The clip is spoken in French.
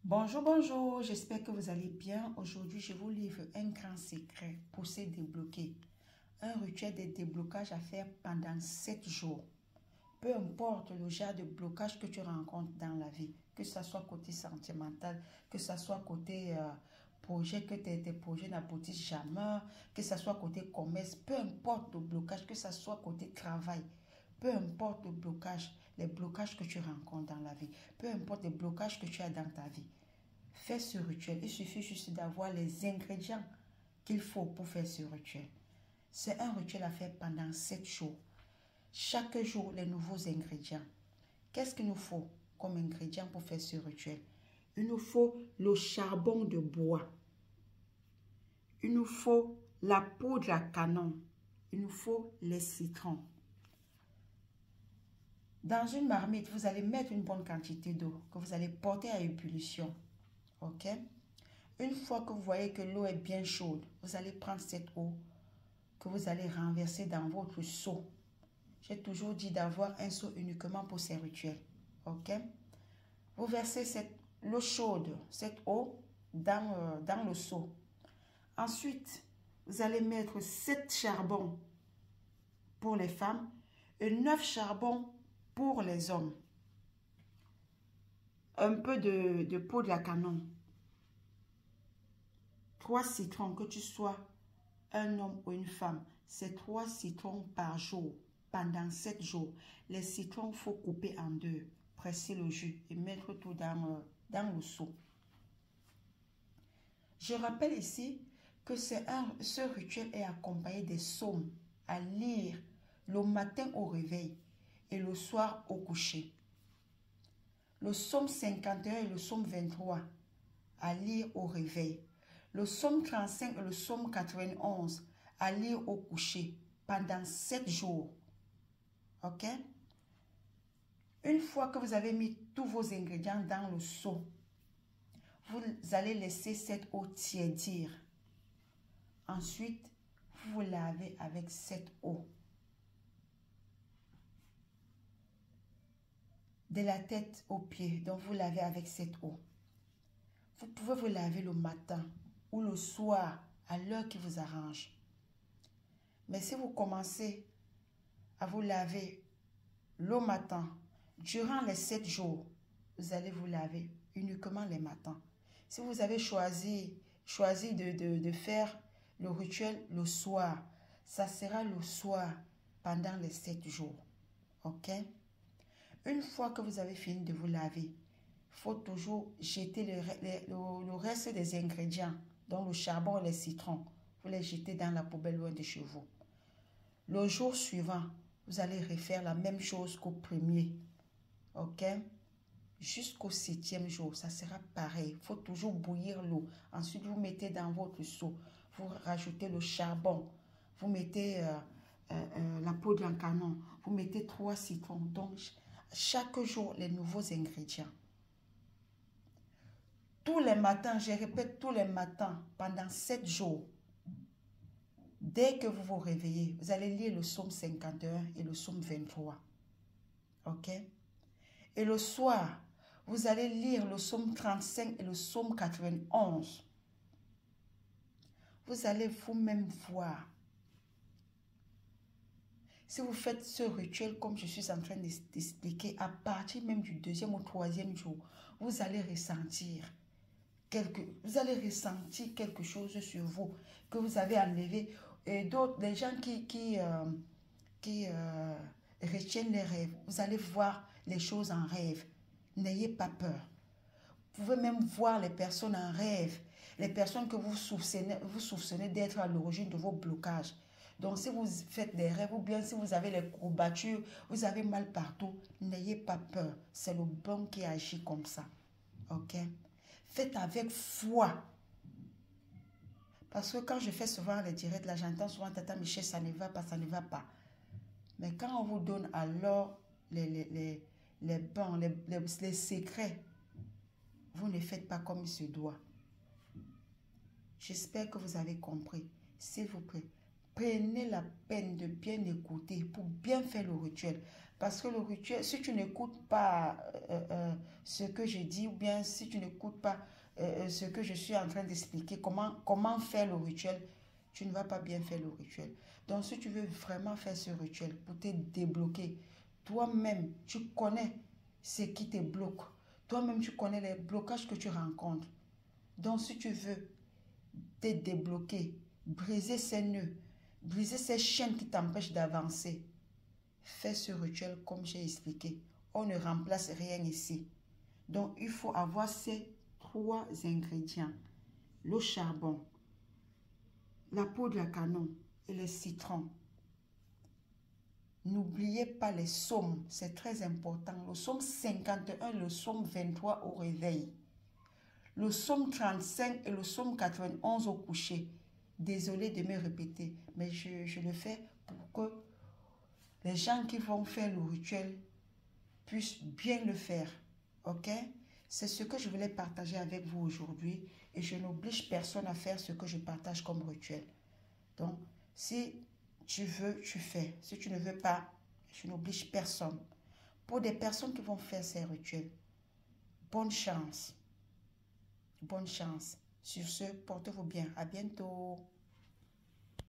Bonjour, bonjour, j'espère que vous allez bien. Aujourd'hui, je vous livre un grand secret pour se débloquer. Un rituel de déblocage à faire pendant 7 jours. Peu importe le genre de blocage que tu rencontres dans la vie, que ce soit côté sentimental, que ce soit côté projet, que tes projets n'aboutissent jamais, que ce soit côté commerce, peu importe le blocage, que ce soit côté travail, peu importe le blocage, les blocages que tu rencontres dans la vie, peu importe les blocages que tu as dans ta vie, fais ce rituel. Il suffit juste d'avoir les ingrédients qu'il faut pour faire ce rituel. C'est un rituel à faire pendant 7 jours. Chaque jour, les nouveaux ingrédients. Qu'est-ce qu'il nous faut comme ingrédient pour faire ce rituel? Il nous faut le charbon de bois. Il nous faut la poudre à canon. Il nous faut les citrons. Dans une marmite, vous allez mettre une bonne quantité d'eau que vous allez porter à ébullition. OK? Une fois que vous voyez que l'eau est bien chaude, vous allez prendre cette eau que vous allez renverser dans votre seau. J'ai toujours dit d'avoir un seau uniquement pour ces rituels. OK? Vous versez l'eau chaude, cette eau, dans le seau. Ensuite, vous allez mettre 7 charbons pour les femmes et 9 charbons pour les hommes. Un peu de poudre à canon. 3 citrons, que tu sois un homme ou une femme. C'est 3 citrons par jour, pendant 7 jours. Les citrons, il faut couper en deux, presser le jus et mettre tout dans le seau. Je rappelle ici que ce rituel est accompagné des psaumes à lire le matin au réveil et le soir au coucher. Le psaume 51 et le psaume 23 à lire au réveil. Le psaume 35 et le psaume 91 à lire au coucher pendant 7 jours. OK? Une fois que vous avez mis tous vos ingrédients dans le seau, vous allez laisser cette eau tiédir. Ensuite, vous vous lavez avec cette eau. De la tête aux pieds, donc vous lavez avec cette eau. Vous pouvez vous laver le matin ou le soir à l'heure qui vous arrange. Mais si vous commencez à vous laver le matin, durant les 7 jours, vous allez vous laver uniquement les matins. Si vous avez choisi de faire le rituel le soir, ça sera le soir pendant les 7 jours. OK? Une fois que vous avez fini de vous laver, il faut toujours jeter le reste des ingrédients, dont le charbon et les citrons. Vous les jetez dans la poubelle loin de chez vous. Le jour suivant, vous allez refaire la même chose qu'au premier. OK? Jusqu'au 7e jour, ça sera pareil. Il faut toujours bouillir l'eau. Ensuite, vous mettez dans votre seau. Vous rajoutez le charbon. Vous mettez la poudre en canon. Vous mettez 3 citrons. Donc, chaque jour, les nouveaux ingrédients. Tous les matins, je répète, tous les matins, pendant 7 jours, dès que vous vous réveillez, vous allez lire le psaume 51 et le psaume 23. OK? Et le soir, vous allez lire le psaume 35 et le psaume 91. Vous allez vous-même voir. Si vous faites ce rituel comme je suis en train d'expliquer, à partir même du 2e ou 3e jour, vous allez ressentir quelque chose sur vous que vous avez enlevé. Et d'autres, les gens qui retiennent les rêves, vous allez voir les choses en rêve. N'ayez pas peur. Vous pouvez même voir les personnes en rêve, les personnes que vous soupçonnez d'être à l'origine de vos blocages. Donc, si vous faites des rêves ou bien si vous avez les courbatures, vous avez mal partout, n'ayez pas peur. C'est le bon qui agit comme ça. OK? Faites avec foi. Parce que quand je fais souvent les directs, là, j'entends souvent, Tata Michel, ça ne va pas, ça ne va pas. Mais quand on vous donne alors les secrets, vous ne faites pas comme il se doit. J'espère que vous avez compris. S'il vous plaît, prenez la peine de bien écouter pour bien faire le rituel. Parce que le rituel, si tu n'écoutes pas ce que je dis, ou bien si tu n'écoutes pas ce que je suis en train d'expliquer, comment faire le rituel, tu ne vas pas bien faire le rituel. Donc, si tu veux vraiment faire ce rituel pour te débloquer, toi-même, tu connais ce qui te bloque. Toi-même, tu connais les blocages que tu rencontres. Donc, si tu veux te débloquer, briser ces nœuds, briser ces chaînes qui t'empêchent d'avancer, fais ce rituel comme j'ai expliqué. On ne remplace rien ici. Donc, il faut avoir ces 3 ingrédients. Le charbon, la poudre à canon et le citron. N'oubliez pas les psaumes, c'est très important. Le psaume 51, le psaume 23 au réveil. Le psaume 35 et le psaume 91 au coucher. Désolé de me répéter, mais je le fais pour que les gens qui vont faire le rituel puissent bien le faire. Ok? C'est ce que je voulais partager avec vous aujourd'hui et je n'oblige personne à faire ce que je partage comme rituel. Donc, si tu veux, tu fais. Si tu ne veux pas, je n'oblige personne. Pour des personnes qui vont faire ces rituels, bonne chance. Bonne chance. Sur ce, portez-vous bien. À bientôt.